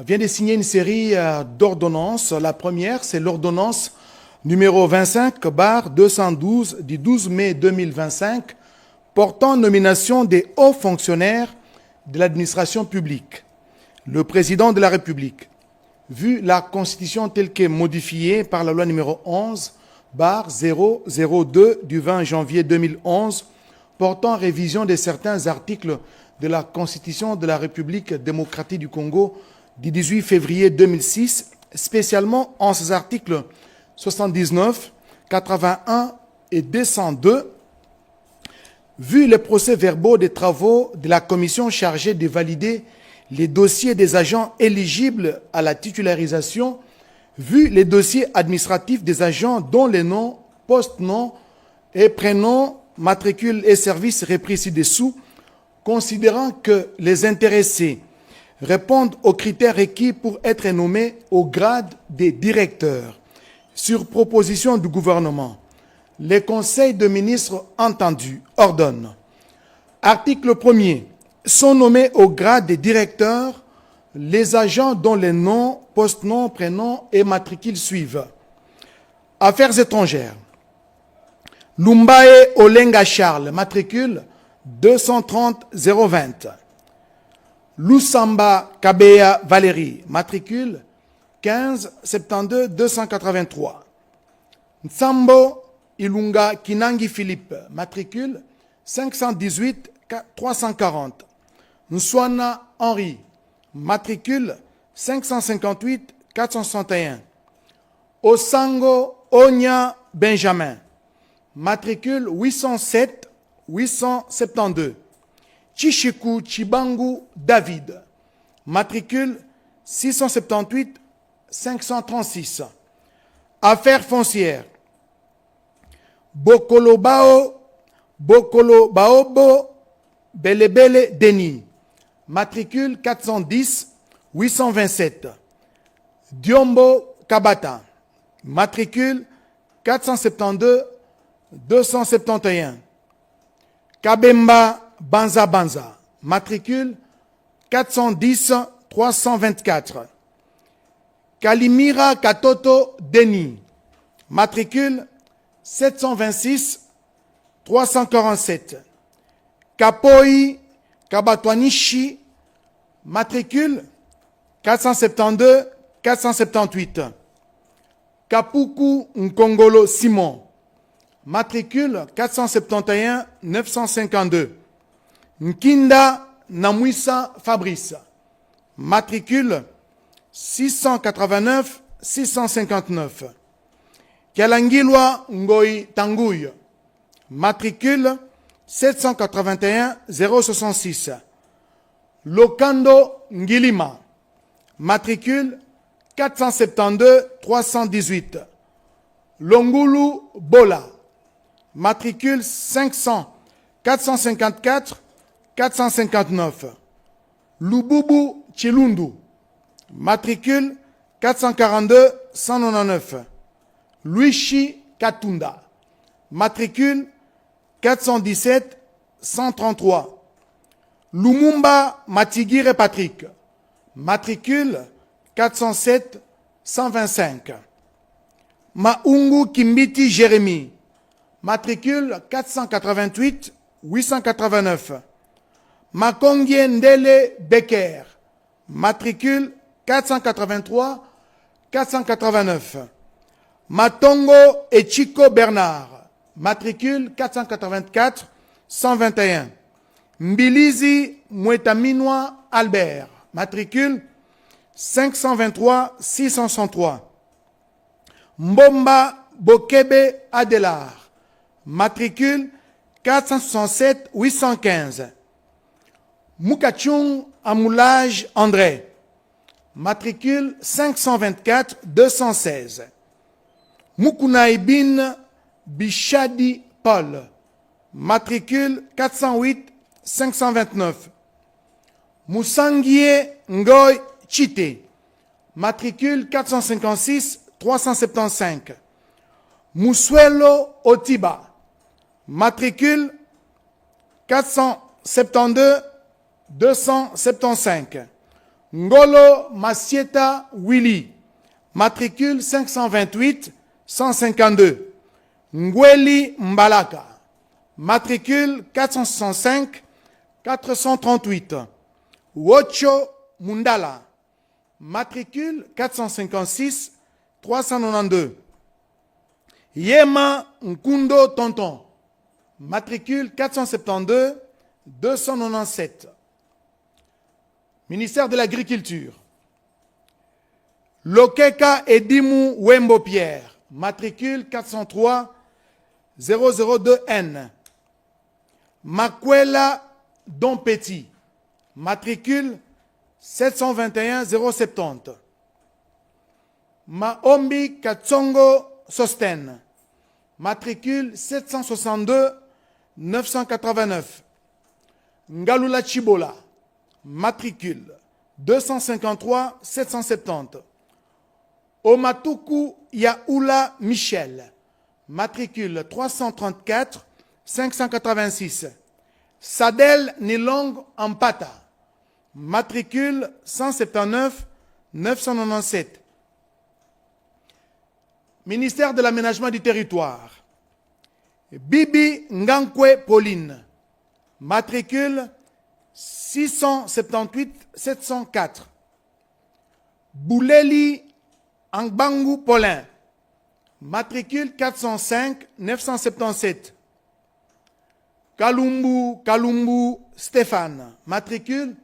vient de signer une série d'ordonnances. La première, c'est l'ordonnance numéro 25/212 du 12 mai 2025 portant nomination des hauts fonctionnaires de l'administration publique. Le président de la République, vu la Constitution telle qu'est modifiée par la loi numéro 11/002 du 20 janvier 2011 portant révision de certains articles de la Constitution de la République démocratique du Congo du 18 février 2006, spécialement en ses articles 79, 81 et 202, vu les procès-verbaux des travaux de la commission chargée de valider les dossiers des agents éligibles à la titularisation, vu les dossiers administratifs des agents dont les noms, post-noms et prénoms, matricules et services repris ci-dessous, considérant que les intéressés répondent aux critères requis pour être nommés au grade des directeurs, sur proposition du gouvernement, les conseils de ministres entendus ordonnent. Article 1er. Sont nommés au grade des directeurs les agents dont les noms, post-noms, prénoms et matricules suivent. Affaires étrangères. Lumbae Olenga Charles, matricule 230 020. Lusamba Kabeya Valérie, matricule 15 72 283. Nsambo Ilunga Kinangi Philippe, matricule 518 340. Nswana Henri, matricule 558 461. Osango Onya Benjamin, matricule 807 872. Chishiku Chibangu David, matricule 678 536. Affaires foncières. Bokolo Baobo Belebele Denis, matricule 410 827. Diombo Kabata, matricule 472 271. Kabemba Banza, matricule 410 324. Kalimira Katoto Denis, matricule 726 347. Kapoi Kabatwanishi, matricule 472 478. Kapuku Nkongolo Simon, matricule 471 952. Nkinda Namwisa Fabrice, matricule 689 659. Kialangilwa Ngoi Tanguy, matricule 781 066. Lokando Ngilima, matricule 472 318. Longulu Bola, matricule 500 454 459. Lububu Chilundu, matricule 442 199. Luichi Katunda, matricule 417 133. Lumumba Matigire Patrick, matricule 407 125. Maungu Kimbiti Jérémy, matricule 488 889. Makongie Ndele Becker, matricule 483 489. Matongo Echiko Bernard, matricule 484 121. Mbilizi Mwetaminwa Albert, matricule 523 603. Mbomba Bokebe Adelar, matricule 467 815. Mukachung Amoulage André, matricule 524 216. Mukunaibin Bichadi Paul, matricule 408 529. Moussanguier Ngoy Chité, matricule 456 375. Moussuelo Otiba, matricule 472 275. Ngolo Masieta Willy, matricule 528 152. Ngweli Mbalaka, matricule 465 438. Wocho Mundala, matricule 456 392. Yema Nkundo Tonton, matricule 472 297. Ministère de l'Agriculture. Lokeka Edimu Wembo Pierre, matricule 403 002N. Makwela Don Petit, matricule 721 070. Maombi Katsongo Sosten, matricule 762 989. Ngalula Chibola, matricule 253 770. Omatuku Yaoula Michel, matricule 334 586. Sadel Nilong Ampata, matricule 179 997. Ministère de l'Aménagement du Territoire. Bibi Ngankwe Pauline, matricule 678 704. Bouleli Angbangu Paulin, matricule 405 977. Kalumbu Stéphane, matricule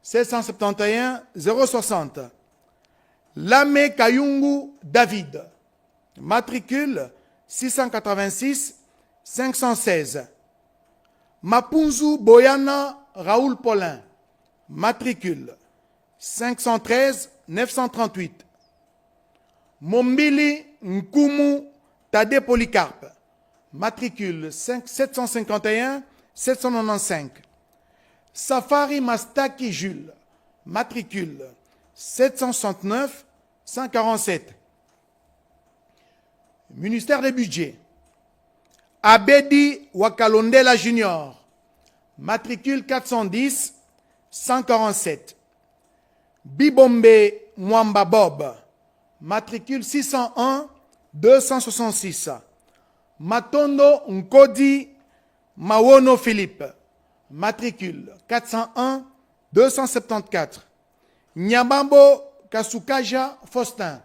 771 060. Lame Kayungu David, matricule 686 516. Mapunzu Boyana Raoul Paulin, matricule 513 938. Mombili Nkumu Tade Polycarpe, matricule 751 795. Safari Mastaki Jules, matricule 769 147. Ministère des Budgets. Abedi Wakalondela Junior, matricule 410 147. Bibombe Mwamba Bob, matricule 601 266. Matondo Nkodi Mawono Philippe, matricule 401 274. Nyamambo Kasukaja Faustin,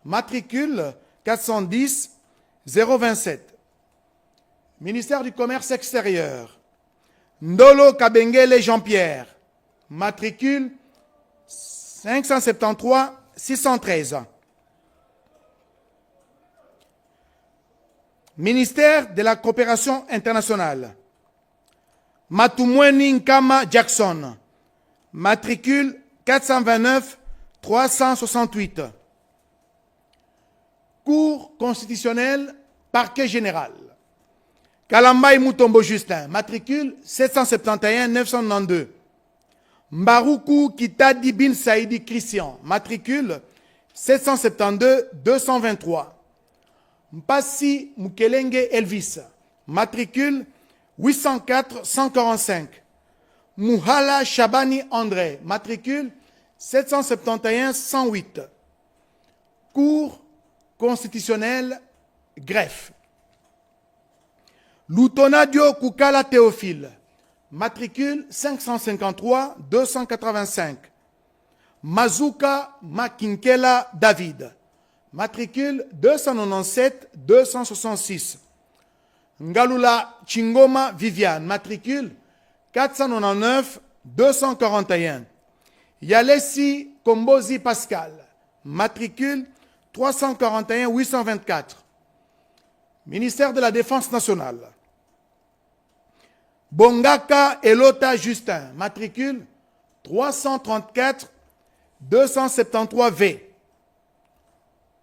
matricule 410 027. Ministère du Commerce extérieur. Ndolo Kabengele Jean-Pierre, matricule 573 613. Ministère de la Coopération internationale. Matumweni Nkama Jackson, matricule 429 368. Cour constitutionnelle, parquet général. Kalambay Mutombo Justin, matricule 771 992. Mbaruku Kitadi Bin Saïdi Christian, matricule 772 223. Mpassi Mukelenge Elvis, matricule 804 145. Mouhala Chabani André, matricule 771 108. Cour constitutionnelle, greffe. Lutonadio Kukala Théophile, matricule 553 285. Mazuka Makinkela David, matricule 297 266. Ngalula Chingoma Viviane, matricule 499 241. Yalesi Kombozi Pascal, matricule 341 824. Ministère de la Défense nationale. Bongaka Elota Justin, matricule 334 273V.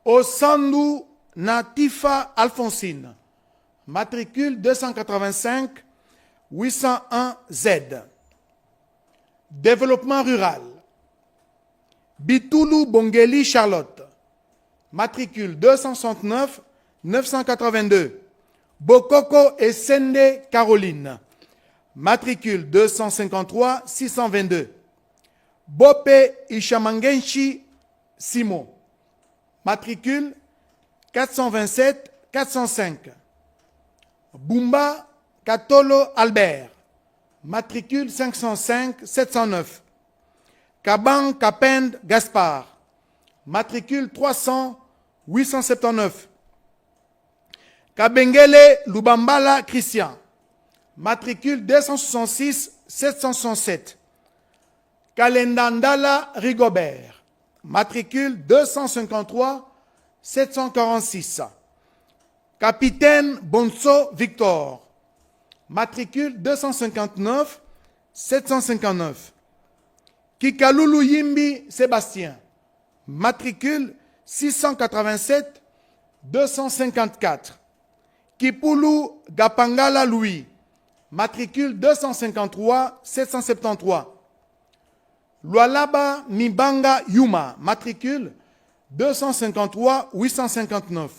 Osandu Natifa Alphonsine, matricule 285 801Z. Développement rural. Bitoulou Bongeli Charlotte, matricule 269 982. Bokoko et Sende Caroline, matricule 253 622. Bope Ishamangenshi Simo. Matricule 427-405. Bumba Katolo Albert. Matricule 505-709. Kaban Kapend Gaspard. Matricule 300-879. Kabengele Lubambala Christian. Matricule 266-767. Kalendandala Rigobert. Matricule 253-746. Capitaine Bonso Victor. Matricule 259-759. Kikalulu Yimbi Sébastien. Matricule 687-254. Kipulu Gapangala Louis. Matricule 253-773. Lualaba Mibanga Yuma. Matricule 253-859.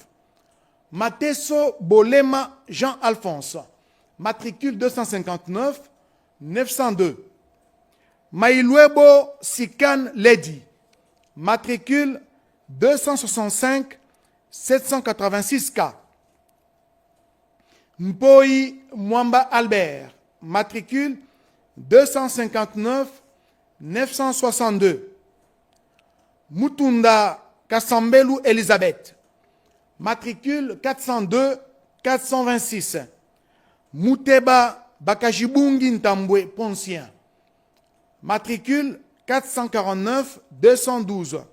Mateso Bolema Jean-Alphonse. Matricule 259-902. Maïluebo Sikan Lady. Matricule 265-786K. Mpoi Mwamba Albert. Matricule 259-962. Mutunda Kassambelu Elisabeth. Matricule 402-426. Muteba Bakajibungi Ntambwe Poncien. Matricule 449-212.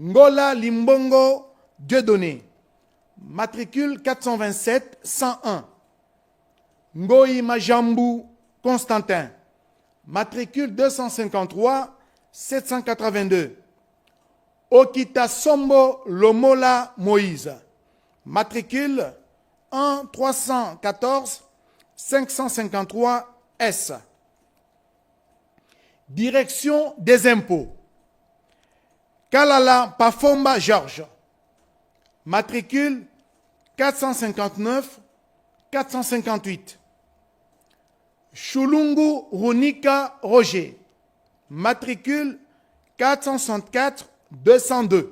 Ngola Limbongo Dieudonné. Matricule 427-101. Ngoï Majambu Constantin. Matricule 253-782. Okita Sombo Lomola Moïse. Matricule 1-314-553-S. Direction des impôts. Kalala Pafomba Georges. Matricule 459-458. Chulungu Runika Roger. Matricule 464-202.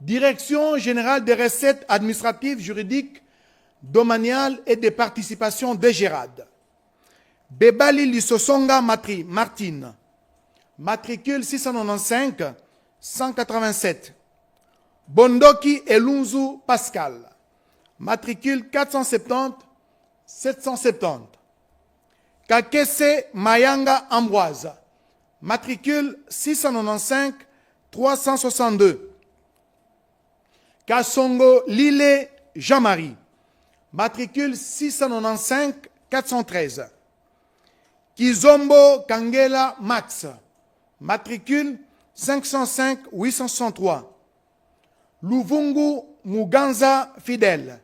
Direction générale des recettes administratives, juridiques, domaniales et des participations de Gérard. Bebali Lissosonga Martine. Matricule 695-187. Bondoki Elunzu Pascal. Matricule 470-770. Kakese Mayanga Ambroise. Matricule 695-362. Kassongo Lile Jean-Marie. Matricule 695-413. Kizombo Kangela Max. Matricule 505-863. Luvungu Muganza Fidèle.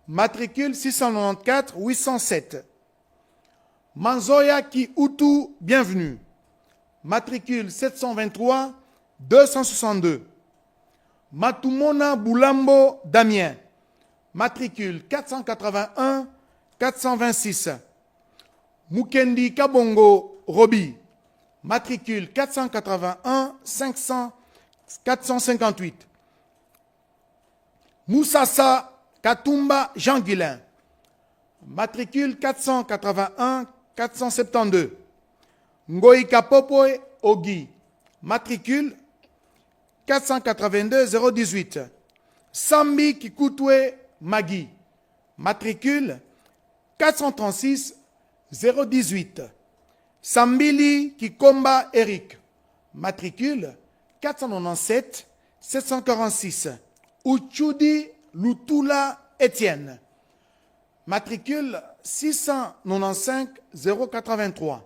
Matricule 694-807. Manzoya Ki-Utu Bienvenue. Matricule 723-262. Matumona Boulambo Damien. Matricule 481-426. Mukendi Kabongo Robi. Matricule 481-458. Moussassa Katumba Jean-Guilain. Matricule 481-472. Ngoïka Popoe Ogi. Matricule 482-018. Sambi Kikoutoué Magui. Matricule 436-018. Sambili Kikomba Eric. Matricule 497-746. Uchudi Lutula Étienne. Matricule 695-083.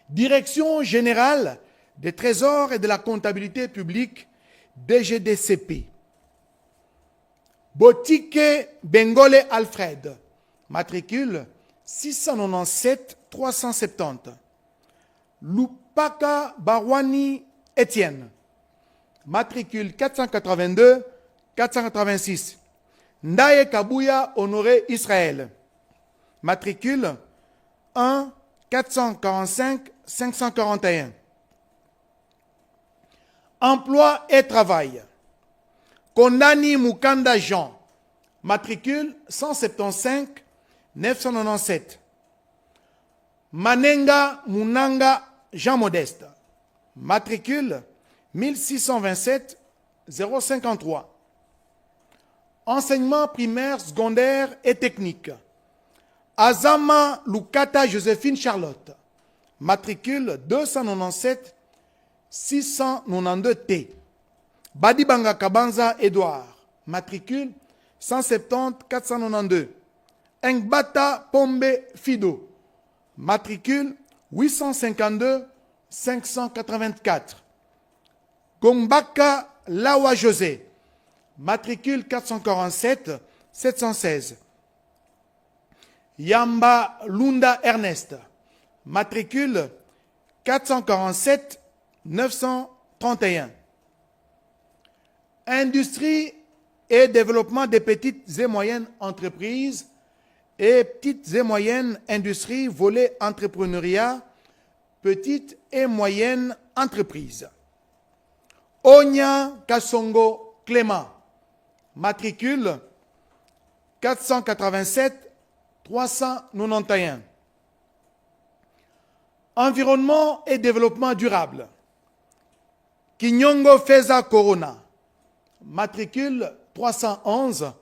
Direction générale des trésors et de la comptabilité publique, DGDCP. Botike Bengole Alfred. Matricule 697-370. Lupaka Barwani Étienne. Matricule 482-486. Ndaye Kabouya Honoré Israël. Matricule 445 541. Emploi et travail. Kondani Mukanda Jean, matricule 175 997. Manenga Munanga Jean Modeste, matricule 1627 053. Enseignement primaire, secondaire et technique. Azama Lukata Joséphine Charlotte, matricule 297 692 T. Badibanga Kabanza Edouard, matricule 170 492. Engbata Pombe Fido, matricule 852 584. Gombaka Lawa José, matricule 447 716. Yamba Lunda Ernest, matricule 447 931. Industrie et développement des petites et moyennes entreprises et petites et moyennes industries, volet entrepreneuriat, petites et moyennes entreprises. Onya Kasongo Clément, matricule 487 391. Environnement et développement durable. Kinyongo Feza Corona, matricule 311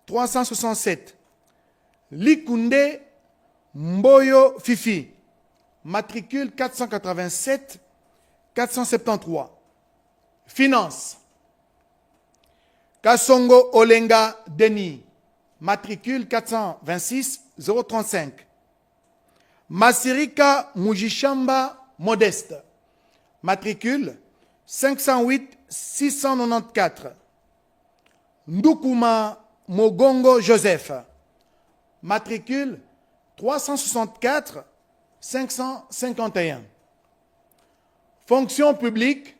367. Likunde Mboyo Fifi, matricule 487 473. Finance. Kasongo Olenga Denis, matricule 426 035. Masirika Mujishamba Modeste, matricule 508 694. Ndukuma Mogongo Joseph, matricule 364 551. Fonction publique,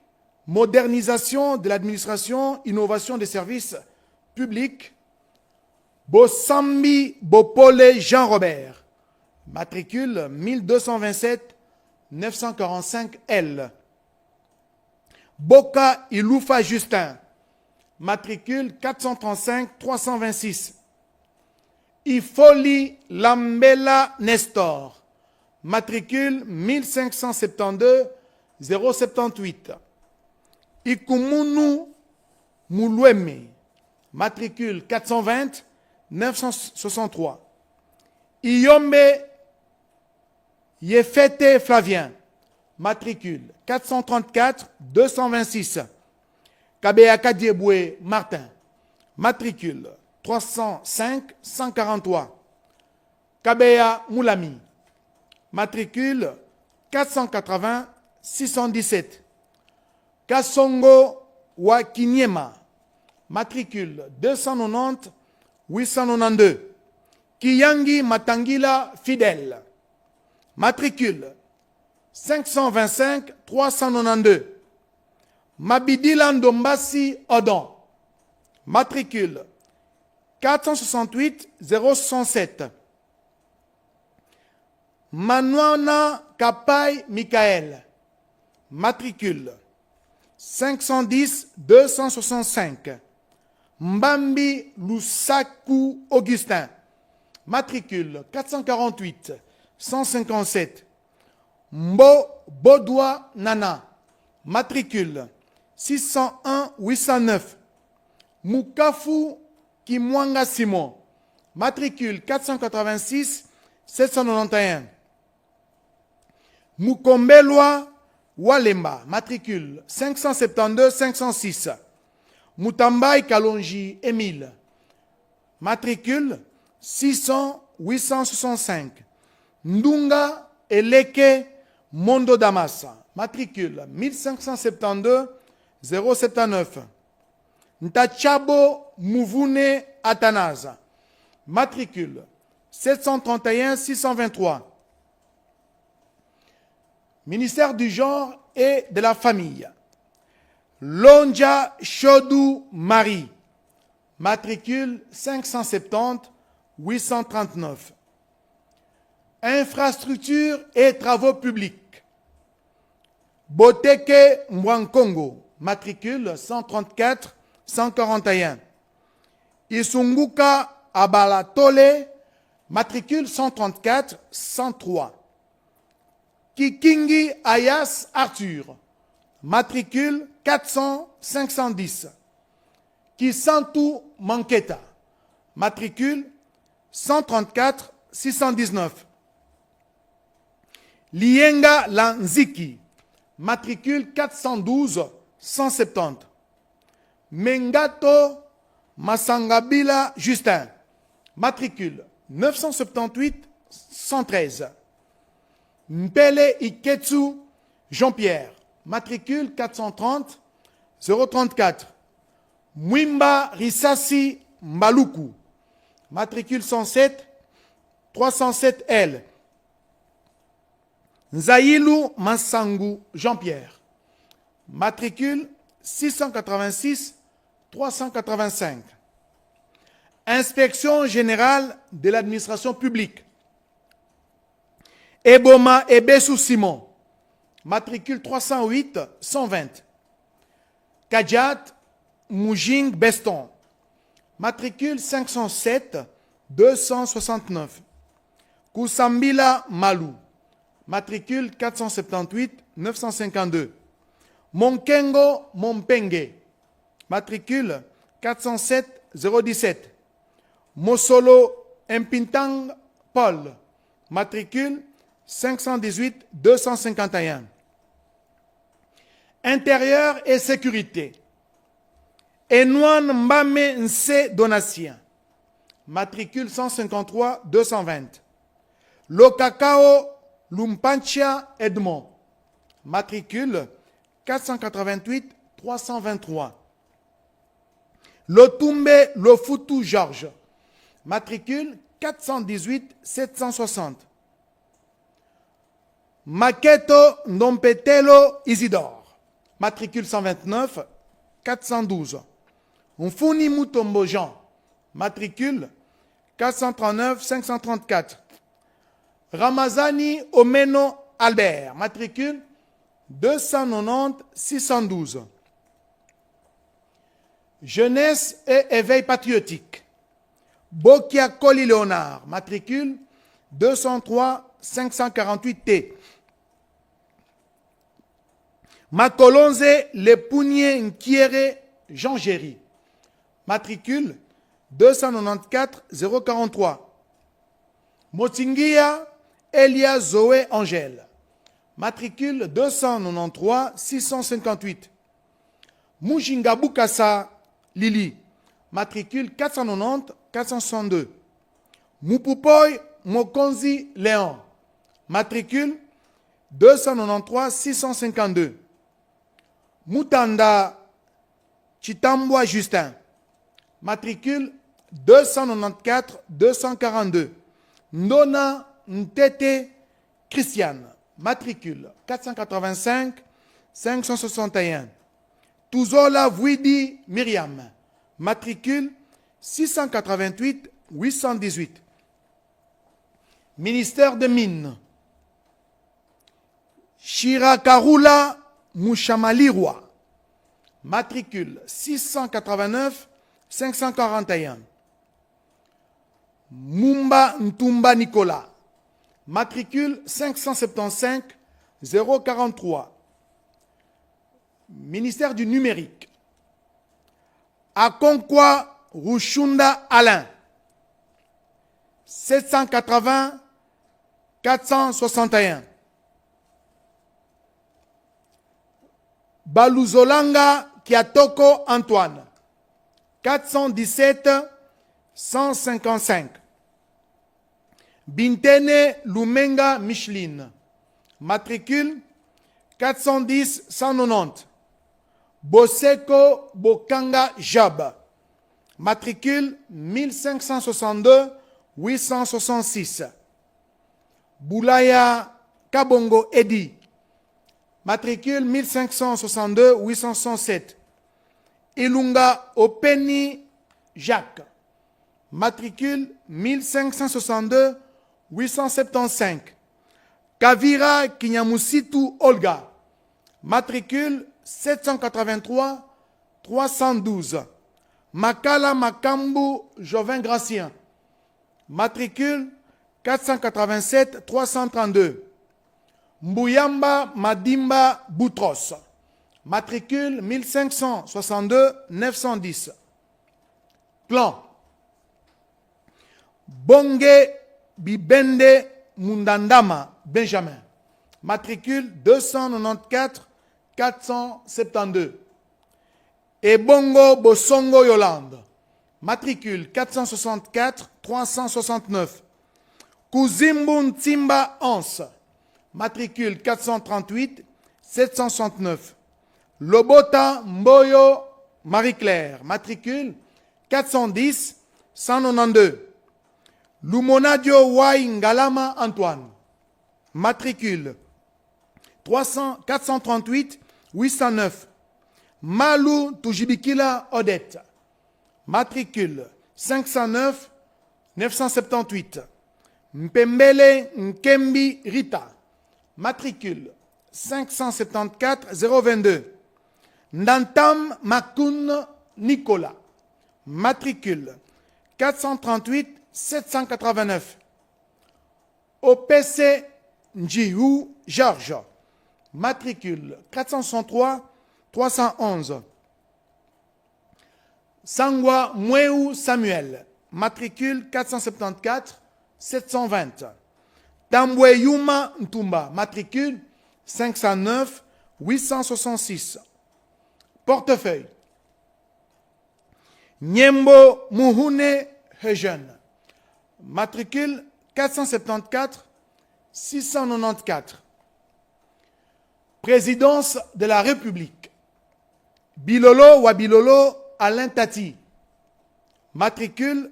modernisation de l'administration, innovation des services publics. Bosambi Bopole Jean-Robert, matricule 1227 945 L. Boka Iloufa Justin, matricule 435 326. Ifoli Lambela Nestor, matricule 1572 078. Ikumunu Mouloueme, matricule 420 963. Iyombe Yefete Flavien, matricule 434 226. Kabeaka Dieboué Martin, matricule 305 143. Kabeya Moulami, matricule 480 617. Kasongo Wakiniema, matricule 290 892. Kiyangi Matangila Fidèle, matricule 525 392. Mabidila Ndombasi Odon, matricule 468 067. Manouana Kapai Michael, matricule 510 265. Mbambi Lusaku Augustin, matricule 448 157. Mbo Bodoua Nana, matricule 601 809. Mukafu Kimwanga Simon, matricule 486 791. Mukombelwa Walemba, matricule 572 506. Mutambai Kalonji Émile, matricule 600 865. Ndunga Eleke Mondo Damasa, matricule 1572 079. Ntachabo Mouvune Atanaza, matricule 731 623. Ministère du genre et de la famille. Lonja Chodou Marie, matricule 570 839. Infrastructures et travaux publics. Boteke Mwankongo, matricule 134 141. Isunguka Abalatole, matricule 134 103. Kikingi Ayas Arthur, matricule 400 510. Kisantu Manketa, matricule 134 619. Lienga Lanziki, matricule 412 170. Mengato Masangabila Justin, matricule 978 113. Mpele Iketsu Jean-Pierre, matricule 430 034. Mwimba Risasi Maluku, matricule 107 307L. Nzaïlou Mansangu Jean-Pierre, matricule 686 385. Inspection générale de l'administration publique. Eboma Ebessou Simon, matricule 308 120. Kajat Moujing Beston, matricule 507 269. Kusambila Malou, matricule 478 952. Monkengo Mompenge, matricule 407 017. Mosolo Mpintang Paul, matricule 518 251. Intérieur et sécurité. Enouan Mbame Nse Donatien, matricule 153 220. Lokakao Lumpanchia Edmond, matricule 488 323. Lotumbe Lofutu Georges, matricule 418 760. Maketo Ndompetelo Isidore, matricule 129 412. Mfuni Mutombo Jean, matricule 439 534. Ramazani Omeno Albert, matricule 290 612. Jeunesse et éveil patriotique. Bokia Koli Léonard, matricule 203 548T. Makolonze Lepounier Nkiere Jean Géry, matricule 294 043. Motingia Elia Zoé Angèle, matricule 293 658. Mujinga Bukasa Lili, matricule 490 462. Mupupoy Mokonzi Léon, matricule 293 652. Mutanda Chitambwa Justin, matricule 294 242. Ndona Ntete Christiane, matricule 485 561. Tuzola Vouidi Myriam, matricule 688 818. Ministère des Mines. Shirakarula Mouchamalirwa, matricule 689 541. Mumba Ntumba Nicolas, matricule 575 043. Ministère du Numérique. Akonkwa Rushunda Alain, 780 461. Baluzolanga Kiatoko Antoine, 417 155. Bintene Lumenga Micheline, matricule 410 190. Boseko Bokanga Jab, matricule 1562 866. Boulaya Kabongo Edi, matricule 1562 867. Ilunga Openi Jacques, matricule 1562 875. Kavira Kinyamusitu Olga, matricule 783 312. Makala Makambu Jovin Gracien, matricule 487 332. Mbuyamba Madimba Boutros, matricule 1562 910. Plan. Bonge Bibende Mundandama Benjamin, matricule 294 472. Ebongo Bosongo Yolande, matricule 464 369. Kouzimbun Timba Anse, matricule 438 769. Lobota Mboyo Marie-Claire, matricule 410 192. Lumonadio Wai Ngalama Antoine, matricule 438 809. Malou Toujibikila Odette, matricule 509 978. Mpembele Nkembi Rita, matricule 574 022. Ndantam Makoun Nicolas, matricule 438 789. OPC Njihou Georges, matricule 463 311. Sangwa Mweu Samuel, matricule 474 720. Tambwe Yuma Ntumba, matricule 509 866. Portefeuille. Nyembo Muhune Hejen, matricule 474 694. Présidence de la République. Bilolo Wabilolo Alain Tati, matricule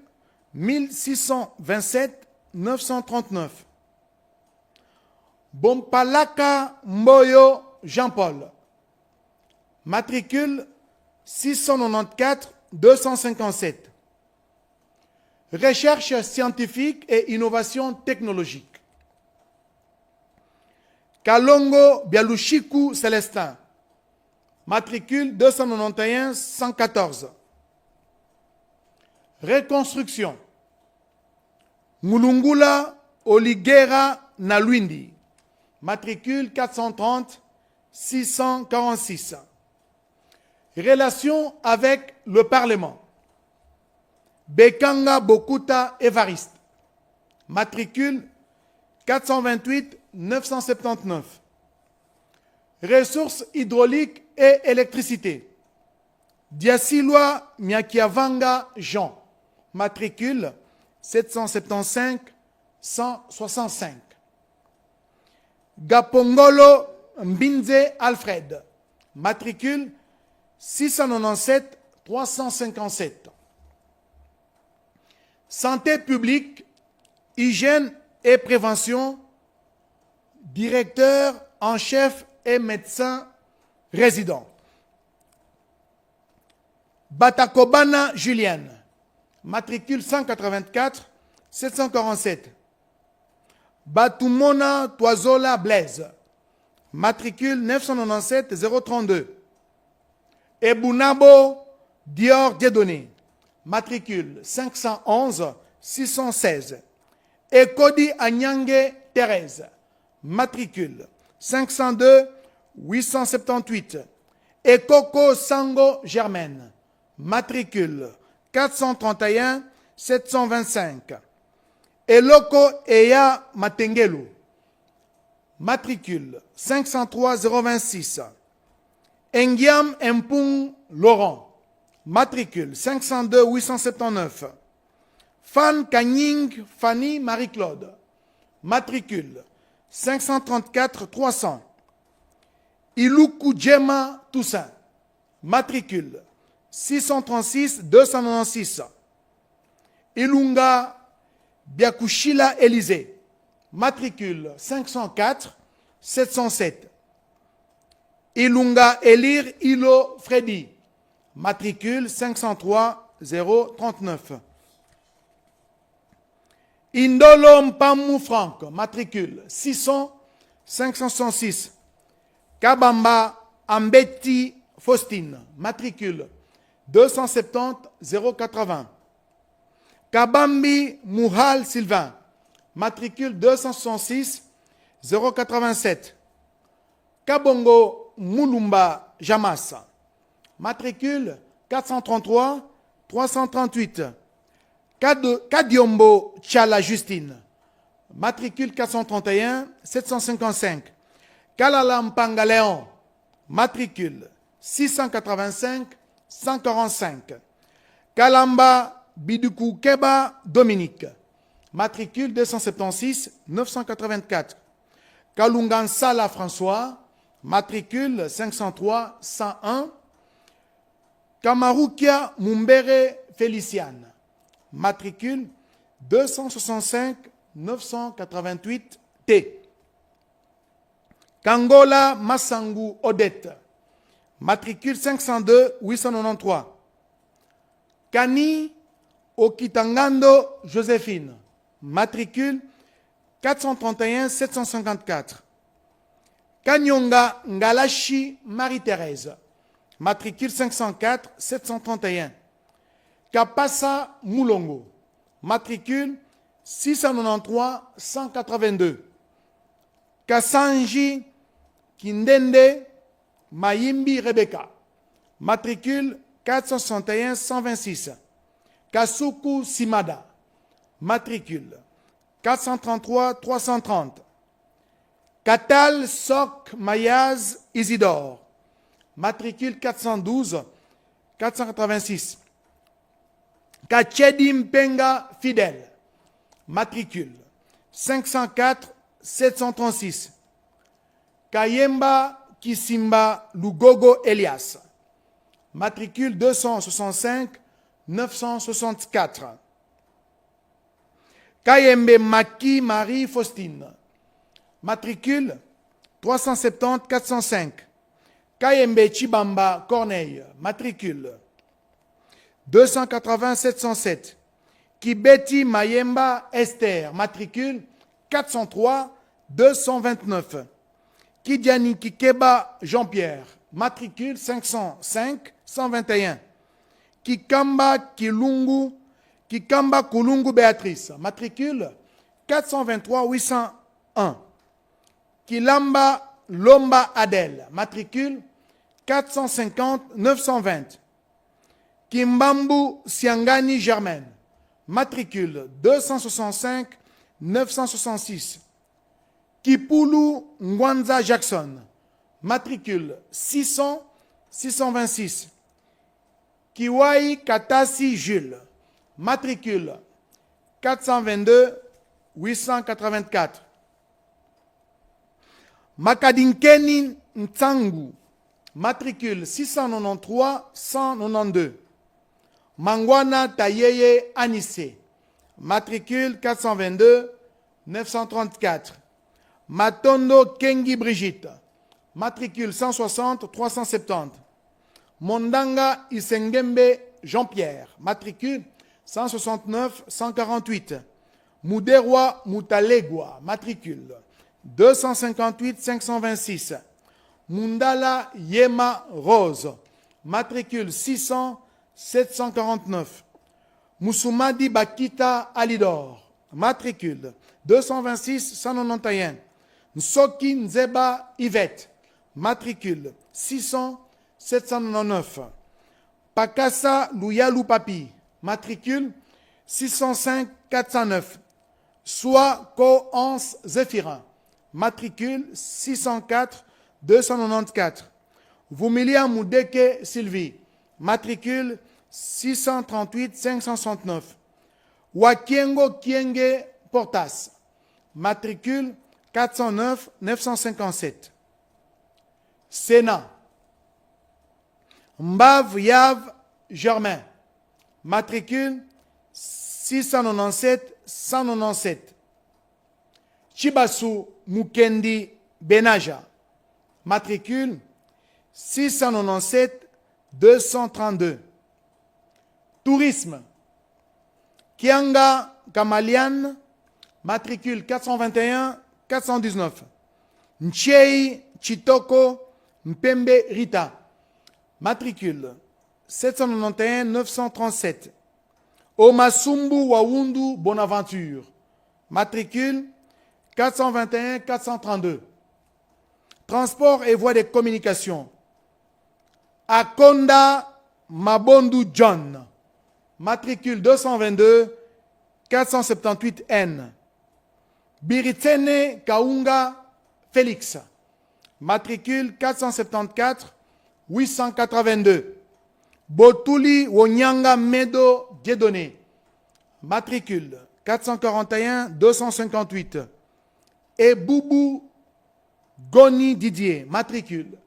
1627 939. Bompalaka Mboyo Jean-Paul, matricule 694 257. Recherche scientifique et innovation technologique. Kalongo Bialushiku Célestin, matricule 291 114. Reconstruction. Mulungula Oligera Nalwindi, matricule 430 646. Relations avec le Parlement. Bekanga Bokuta Evariste, matricule 428 979. Ressources hydrauliques et électricité. Diasilwa Miakiavanga Jean, matricule 775 165. Gapongolo Mbinze Alfred, matricule 697 357. Santé publique, hygiène et prévention, directeur en chef et médecin résident. Batakobana Julienne, matricule 184 747. Batumona Toizola Blaise, matricule 997 032. Ebunabo Dior Dieudonné, matricule 511 616. Ekodi Anyange Thérèse, matricule 502 878. Ekoko Sango Germaine, matricule 431 725. Eloko Eya Matengelu, matricule 503 026. Engiam Mpung Laurent, matricule 502 879. Fan Kanying Fanny Marie-Claude, matricule 534 300. Iluku Djema Toussaint, matricule 636 296. Ilunga Biakushila Élysée, matricule 504 707. Ilunga Elir Ilo Freddy, matricule 503 039. Indolo Mpamou Franck, matricule 600 566. Kabamba Ambeti Faustine, matricule 270 080. Kabambi Mouhal Sylvain, matricule 266 087. Kabongo Moulumba Jamassa, matricule 433 338. Kadiombo Tchala Justine, matricule 431 755. Kalala Mpanga Léon, matricule 685 145. Kalamba Biduku Keba Dominique, matricule 276 984. Kalungansala François, matricule 503 101. Kamarukia Mumbere Féliciane, matricule 265 988 T. Kangola Massangu Odette, matricule 502 893. Kani Okitangando Joséphine, matricule 431 754. Kanyonga Ngalashi Marie-Thérèse, matricule 504 731. Kapassa Moulongo, matricule 693 182. Kassanji Kindende Mayimbi Rebecca, matricule 461 126. Kasuku Simada, matricule 433 330. Katal Sok Mayaz Isidore, matricule 412 486. Kachedim Penga Fidèle, matricule 504 736. Kayemba Kisimba Lugogo Elias, matricule 265 964. Kayembe Maki Marie Faustine, matricule 370 405. Kayembe Chibamba Corneille, matricule 280 707. Kibeti Mayemba Esther, matricule 403 229. Kidiani Kikeba Jean-Pierre, matricule 505 121. Kikamba Kulungu Béatrice, matricule 423 801. Kilamba Lomba Adèle, matricule 450 920. Kimbambu Siangani Germaine, matricule 265 966. Kipulu Ngwanza Jackson, matricule 600 626. Kiwai Katasi Jules, matricule 422 884. Makadinkeni Ntsangu, matricule 693 192. Mangwana Tayeye Anissé, matricule 422 934. Matondo Kengi Brigitte, matricule 160 370. Mondanga Isengembe Jean-Pierre, matricule 169 148. Muderwa Mutalegwa, matricule 258 526. Mundala Yema Rose, matricule 600 749. Moussoumadi Bakita Alidor, matricule 226 191. Nsoki Nzeba Yvette, matricule 600 799. Pakassa Louyalu Papi, matricule 605 409. Soit Ko Hans Zéphirin, matricule 604 294. Vumilia Moudeke Sylvie, matricule 638 569. Wakiengo Kienge Portas, matricule 409 957. Sénat. Mbav Yav Germain, matricule 697 197. Chibasu Mukendi Benaja, matricule 697 232. Tourisme. Kianga Kamalian matricule 421 419. Nchei Chitoko Mpembe Rita, matricule 791 937. Omasumbu Wawundu Bonaventure, matricule 421 432. Transport et voies de communication. Akonda Mabondu John, matricule 222 478 N. Biritene Kaunga Félix, matricule 474 882. Botuli Wonyanga Medo Dieudonné, matricule 441 258. Et Boubou Goni Didier, matricule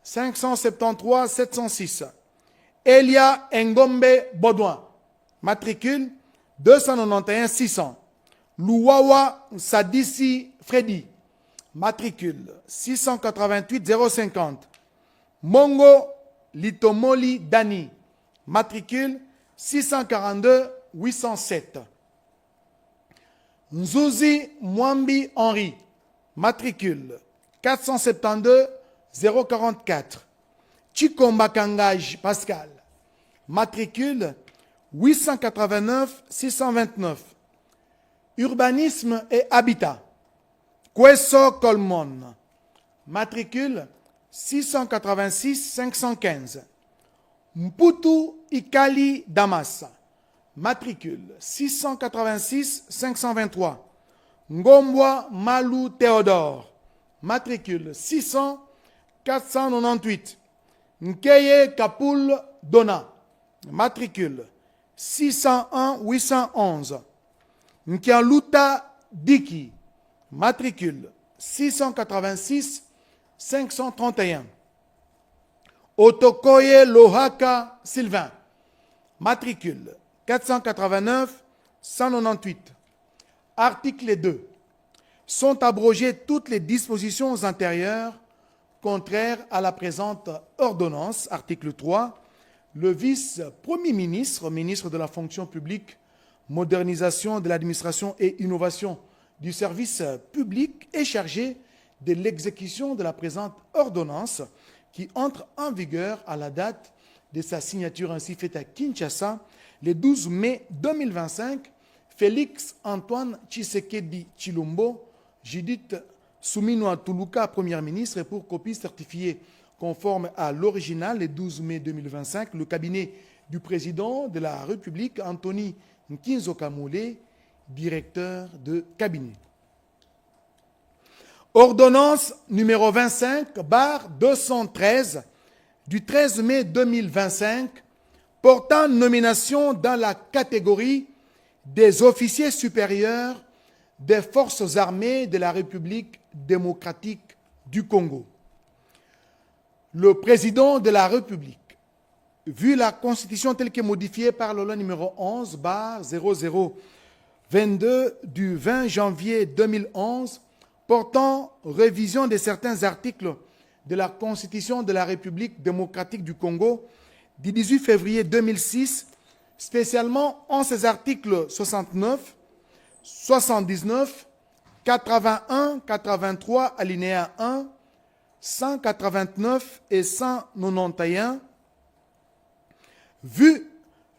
573 706. Elia Ngombe Baudouin, matricule 291 600. Louawa Sadissi Freddy, matricule 688 050. Mongo Litomoli Dani, matricule 642 807. Nzouzi Mwambi Henri, matricule 472 044. Chikomba Kangaj Pascal, matricule 889 629. Urbanisme et habitat. Kweso Colmon, matricule 686 515. Mputu Ikali Damas, matricule 686 523. Ngombwa Malou Théodore, matricule 600 498. Nkeye Kapoul Dona, matricule 601 811. Nkialuta Diki, matricule 686 531. Otokoye Lohaka Sylvain, matricule 489 198. Article 2. Sont abrogées toutes les dispositions antérieures contraires à la présente ordonnance. Article 3. Le vice-premier ministre, ministre de la fonction publique, modernisation de l'administration et innovation du service public est chargé de l'exécution de la présente ordonnance qui entre en vigueur à la date de sa signature ainsi faite à Kinshasa le 12 mai 2025. Félix Antoine Tshisekedi Tshilombo, Judith Suminwa Tuluka, Premier ministre, et pour copie certifiée conforme à l'original le 12 mai 2025, le cabinet du président de la République, Anthony Nkinzo Kamole, directeur de cabinet. Ordonnance numéro 25/213 du 13 mai 2025 portant nomination dans la catégorie des officiers supérieurs des forces armées de la République démocratique du Congo. Le président de la République, vu la Constitution telle que modifiée par la loi numéro 11/0022 du 20 janvier 2011, portant révision de certains articles de la Constitution de la République démocratique du Congo du 18 février 2006, spécialement en ses articles 69, 79, 81, 83, alinéa 1, 189 et 191, vu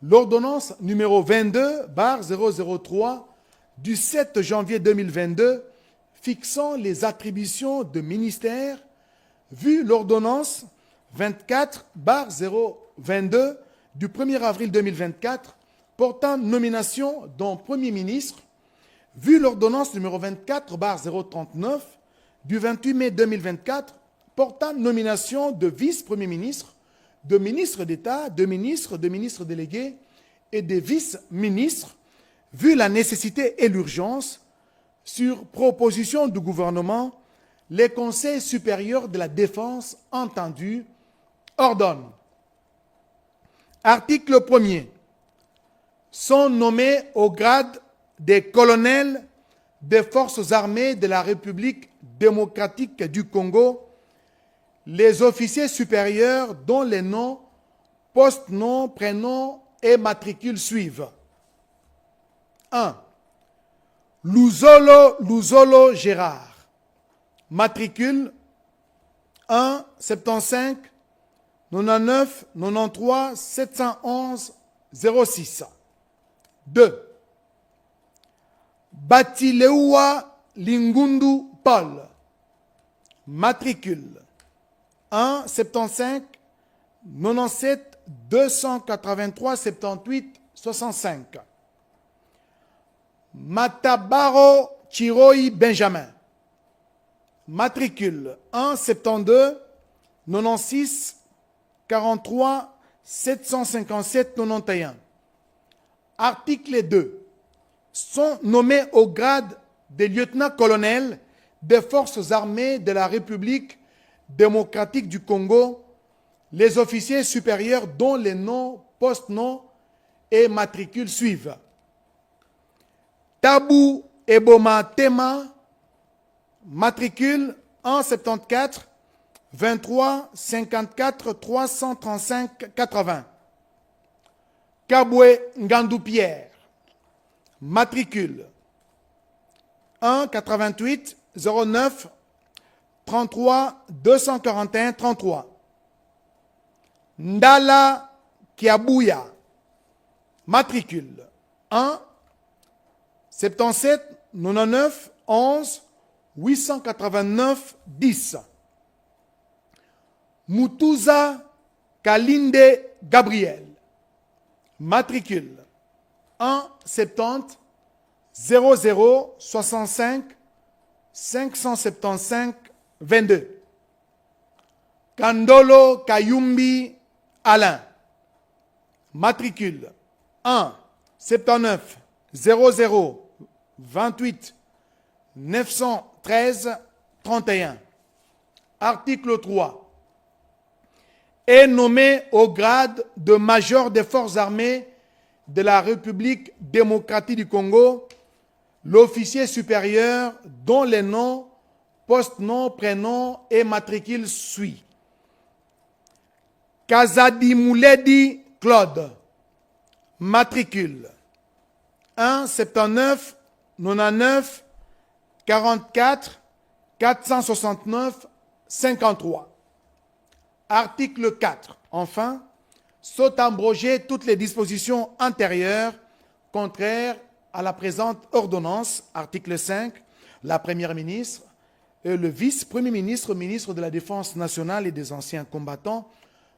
l'ordonnance numéro 22/003 du 7 janvier 2022 fixant les attributions de ministères, vu l'ordonnance 24/022 du 1er avril 2024 portant nomination d'un Premier ministre, vu l'ordonnance numéro 24/039 du 28 mai 2024 portant nomination de vice-premier ministre, de ministre d'État, de ministres délégués et de vice-ministres, vu la nécessité et l'urgence, sur proposition du gouvernement, les conseils supérieurs de la défense entendus ordonnent. Article 1er. Sont nommés au grade des colonels des forces armées de la République démocratique du Congo les officiers supérieurs dont les noms, post-noms, prénoms et matricules suivent. 1. Luzolo Gérard. Matricule 1 75 99 93 711 06. 2. Batileua Lingundu Paul. Matricule 1 75 97 283 78 65. Matabaro Chiroi Benjamin. Matricule 1 72 96 43 757 91. Article 2. Sont nommés au grade de lieutenant-colonel des forces armées de la République démocratique du Congo les officiers supérieurs dont les noms, post-noms et matricules suivent. Tabou Eboma Tema, matricule 174 23 54 335 80. Kabwe Ngandou Pierre, matricule 1 88 09 33 241 33. Ndala Kiabouya, matricule 1 77 99 11 889 10. Mutuza Kalinde Gabriel, matricule 1 70 00 65 575 22. Kandolo Kayumbi Alain, matricule 1 79 00 28 913 31. Article 3. Est nommé au grade de major des forces armées de la République démocratique du Congo l'officier supérieur dont les noms, post-noms, prénoms et matricules suivent. Kazadi Mouledi Claude, matricule 1 79 99 44 469 53. Article 4. Enfin, sont abrogées toutes les dispositions antérieures contraires à la présente ordonnance. Article 5. La Première ministre et le vice-premier ministre, ministre de la Défense nationale et des anciens combattants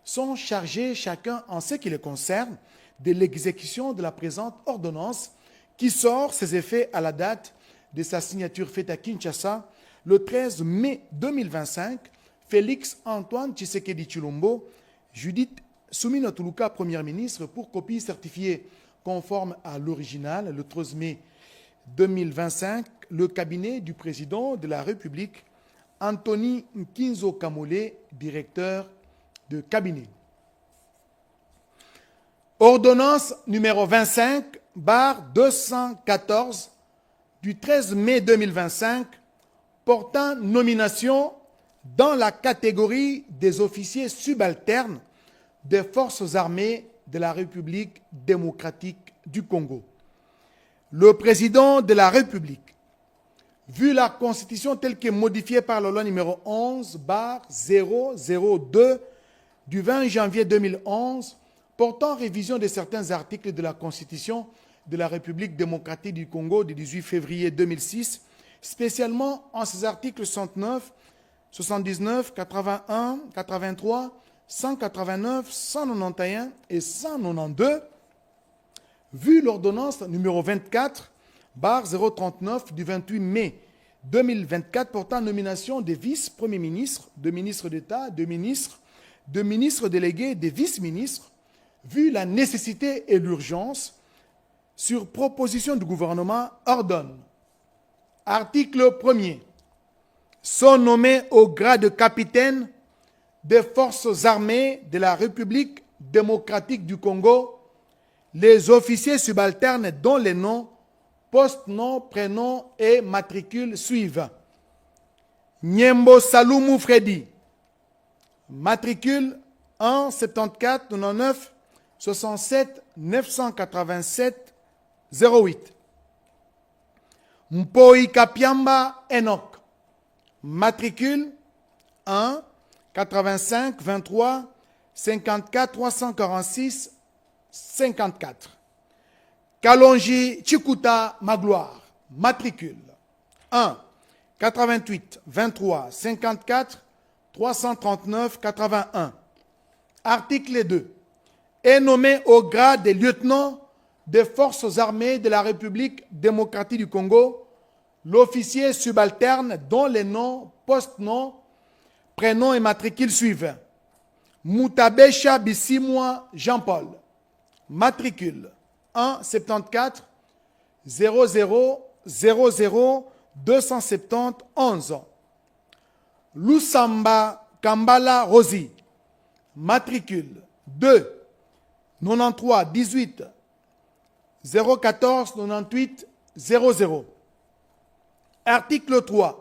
sont chargés chacun en ce qui les concerne de l'exécution de la présente ordonnance qui sort ses effets à la date de sa signature faite à Kinshasa le 13 mai 2025. Félix Antoine Tshisekedi Tshilombo, Judith Soumina Tuluka, Première ministre, pour copie certifiée conforme à l'original le 13 mai 2025, le cabinet du président de la République, Anthony Nkinzo Kamole, directeur de cabinet. Ordonnance numéro 25/214 du 13 mai 2025 portant nomination dans la catégorie des officiers subalternes des forces armées de la République démocratique du Congo. Le président de la République, vu la Constitution telle que modifiée par la loi numéro 11/002 du 20 janvier 2011, portant révision de certains articles de la Constitution de la République démocratique du Congo du 18 février 2006, spécialement en ses articles 69, 79, 81, 83, 189, 191 et 192, vu l'ordonnance numéro 24/039 du 28 mai 2024 portant nomination des vice-premiers ministres, de ministres d'État, de ministres délégués, des vice-ministres, vu la nécessité et l'urgence, sur proposition du gouvernement, ordonne. Article 1er. Sont nommés au grade de capitaine des forces armées de la République démocratique du Congo les officiers subalternes dont les noms, post-noms, prénoms et matricules suivent. Nyembo Saloumou Freddy, matricule 1 74 99 67 987 08. Mpoi Kapiamba Enoch. Matricule 1 85 23 54 346 54. Kalonji Chikuta Magloire. Matricule 1 88 23 54 339 81. Article 2. Est nommé au grade de lieutenant des forces armées de la République démocratique du Congo l'officier subalterne dont les noms, post-noms, prénoms et matricules suivent. Moutabesha Bissimwa Jean-Paul. Matricule 1 74 00 00 270 11. Lusamba Kambala Rosi. Matricule 2 93 18 014 98 00. Article 3.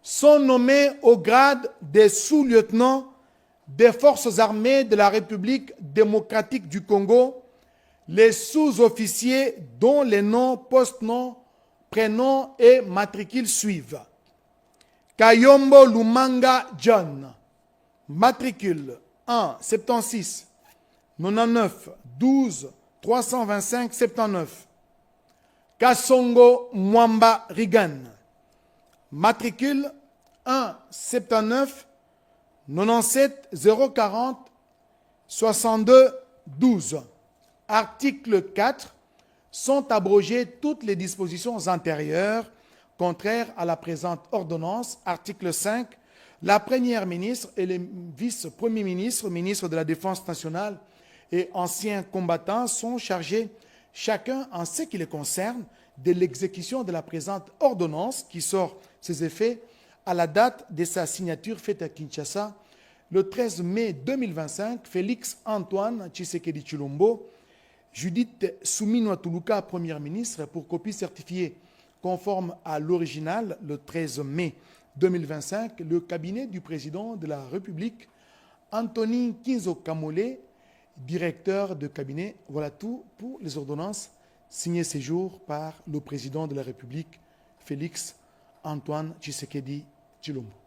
Sont nommés au grade des sous-lieutenants des forces armées de la République démocratique du Congo les sous-officiers dont les noms, post-noms, prénoms et matricules suivent. Kayombo Lumanga John. Matricule 1 76 99 12 325 79. Kasongo Mwamba Rigan. Matricule 1 79 97 040 62 12. Article 4. Sont abrogées toutes les dispositions antérieures contraires à la présente ordonnance. Article 5. La Première ministre et les vice-premiers ministres, ministres de la Défense nationale et anciens combattants sont chargés, chacun en ce qui les concerne, de l'exécution de la présente ordonnance qui sort ses effets à la date de sa signature faite à Kinshasa le 13 mai 2025. Félix Antoine Tshisekedi Tshilombo, Judith Suminwa Tuluka, Première ministre, pour copie certifiée conforme à l'original le 13 mai 2025, le cabinet du président de la République, Anthony Kinzo Kamole, directeur de cabinet. Voilà tout pour les ordonnances signées ces jours par le président de la République, Félix Antoine Tshisekedi Tshilombo.